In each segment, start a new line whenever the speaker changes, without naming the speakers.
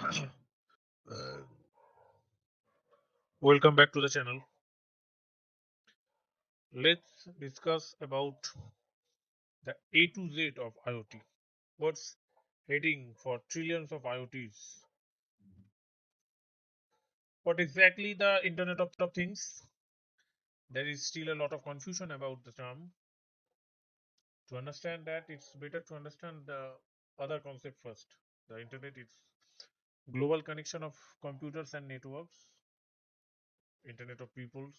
Uh, Welcome back to the channel. Let's discuss about the A to Z of IoT. What's heading for trillions of IoTs? What exactly the Internet of Things? There is still a lot of confusion about the term. To understand that, it's better to understand the other concept first. The Internet is global connection of computers and networks, Internet of peoples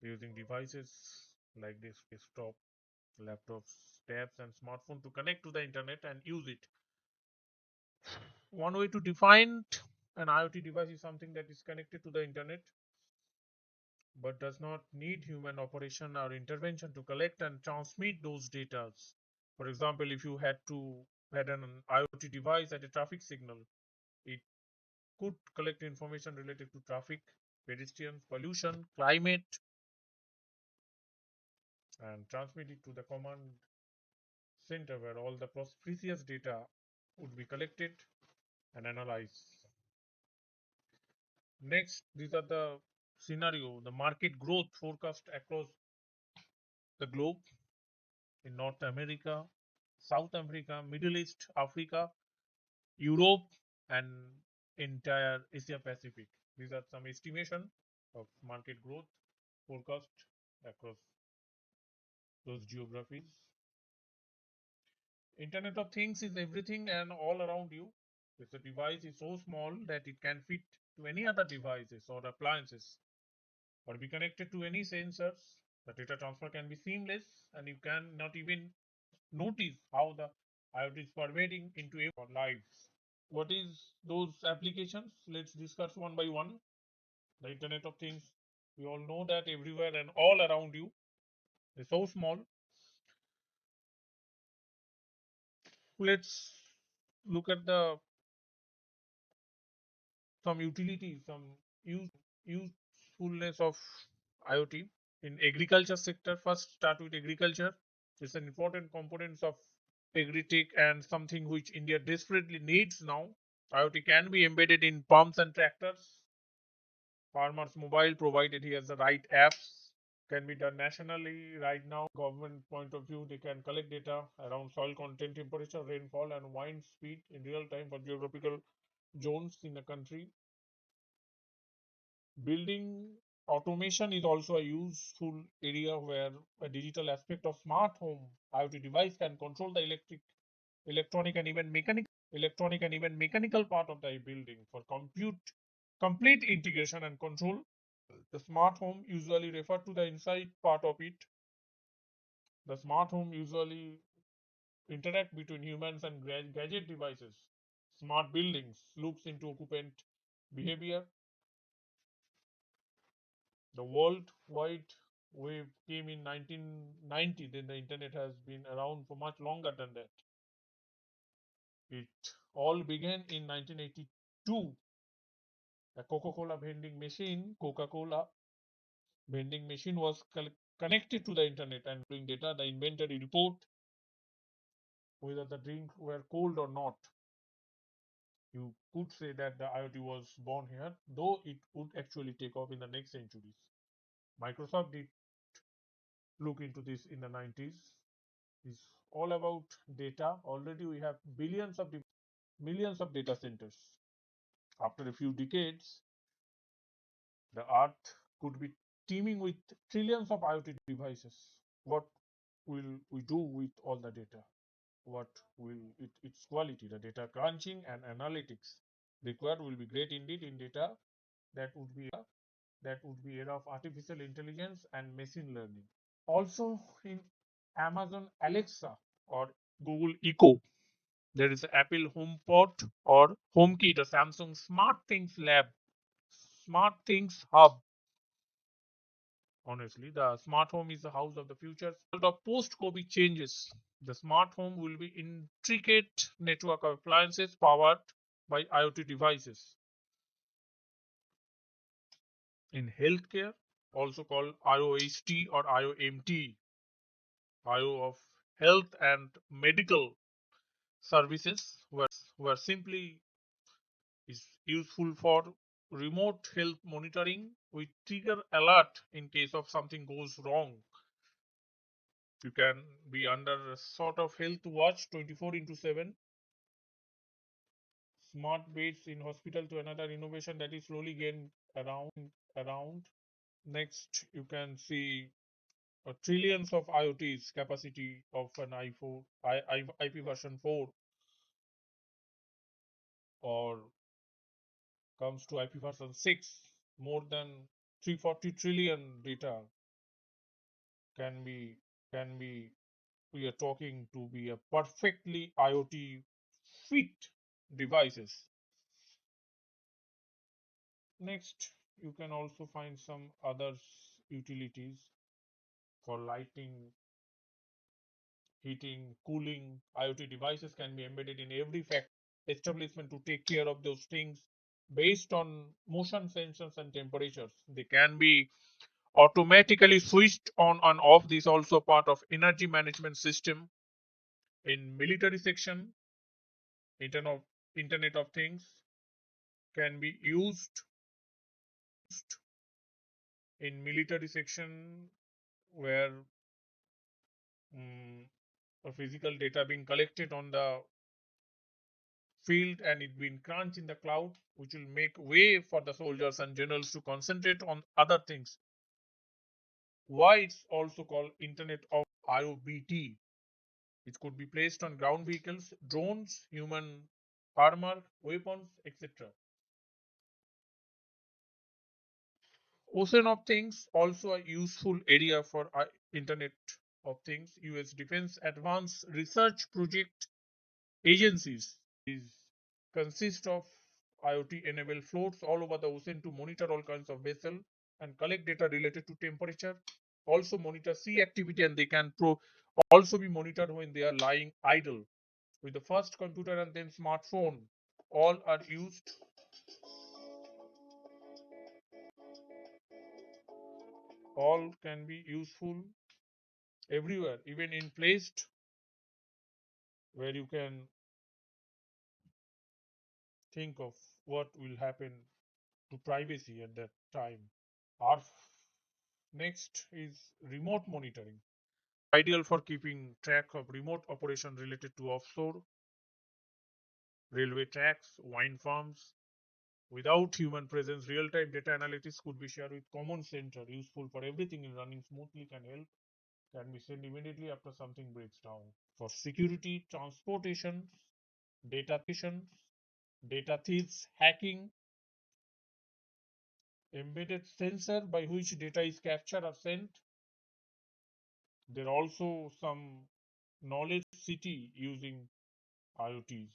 using devices like this desktop, laptops, tabs, and smartphone to connect to the internet and use it. One way to define an IoT device is something that is connected to the internet but does not need human operation or intervention to collect and transmit those data. For example, if you had an IoT device at a traffic signal, it could collect information related to traffic, pedestrians, pollution, climate, and transmit it to the command center where all the precious data would be collected and analyzed. Next, these are the scenario, the market growth forecast across the globe in North America, South America, Middle East, Africa, Europe, and entire Asia Pacific. These are some estimation of market growth forecast across those geographies. Internet of Things is everything and all around you. If the device is so small that it can fit to any other devices or appliances or be connected to any sensors, the data transfer can be seamless and you can not even notice how the IoT is pervading into our lives. What is those applications? Let's discuss one by one. The Internet of Things. We all know that everywhere and all around you is so small. Let's look at the some utilities, some usefulness of IoT in agriculture sector. First, start with agriculture. It's an important component of agritech and something which India desperately needs now. IoT can be embedded in pumps and tractors. Farmers' mobile, provided he has the right apps, can be done nationally. Right now, government point of view, they can collect data around soil content, temperature, rainfall, and wind speed in real time for geographical zones in the country. Building automation is also a useful area where a digital aspect of smart home IoT device can control the electronic, and even mechanical part of the building for complete integration and control. The smart home usually refer to the inside part of it. The smart home usually interact between humans and gadget devices. Smart buildings loops into occupant behavior. The World Wide Web came in 1990, then the internet has been around for much longer than that. It all began in 1982. A Coca-Cola vending machine was connected to the internet and doing data, the inventory report, whether the drinks were cold or not. You could say that the IoT was born here, though it would actually take off in the next centuries. Microsoft did look into this in the 90s. It's all about data. Already we have millions of data centers. After a few decades, the earth could be teeming with trillions of IoT devices. What will we do with all the data? What will its quality? The data crunching and analytics required will be great indeed in data that would be era of artificial intelligence and machine learning. Also in Amazon Alexa or Google Echo, there is Apple HomePod or HomeKit, the Samsung Smart Things Lab, Smart Things Hub. Honestly, the smart home is the house of the future. The post-COVID changes. The smart home will be intricate network of appliances powered by IoT devices. In healthcare, also called IoHT or IOMT, IO of health and medical. services were simply is useful for remote health monitoring with trigger alert in case of something goes wrong. You can be under a sort of health watch 24 into 7. Smart beds in hospital to another innovation that is slowly gained around. Next, you can see trillions of IoTs capacity of an i4 IP version 4 or comes to IP version 6, more than 340 trillion data can be we are talking to be a perfectly IoT fit devices. Next, you can also find some other utilities for lighting, heating, cooling. IoT devices can be embedded in every establishment to take care of those things based on motion sensors and temperatures. They can be automatically switched on and off. This is also part of energy management system. In military section, internet of things can be used in military section where mm, a physical data being collected on the field and it being crunched in the cloud, which will make way for the soldiers and generals to concentrate on other things. Why it's also called Internet of IoT. It could be placed on ground vehicles, drones, human armor, weapons, etc. Ocean of Things also a useful area for Internet of Things. US Defense Advanced Research Project agencies is consist of IoT enabled floats all over the ocean to monitor all kinds of vessel and collect data related to temperature. Also monitor sea activity and they can also be monitored when they are lying idle. With the first computer and then smartphone, all are used. All can be useful everywhere, even in placed where you can think of what will happen to privacy at that time. Our next is remote monitoring. Ideal for keeping track of remote operation related to offshore, railway tracks, wind farms. Without human presence, real-time data analytics could be shared with common center, useful for everything in running smoothly, can be sent immediately after something breaks down. For security, data thieves, hacking, embedded sensor by which data is captured or sent. There are also some knowledge city using IoTs.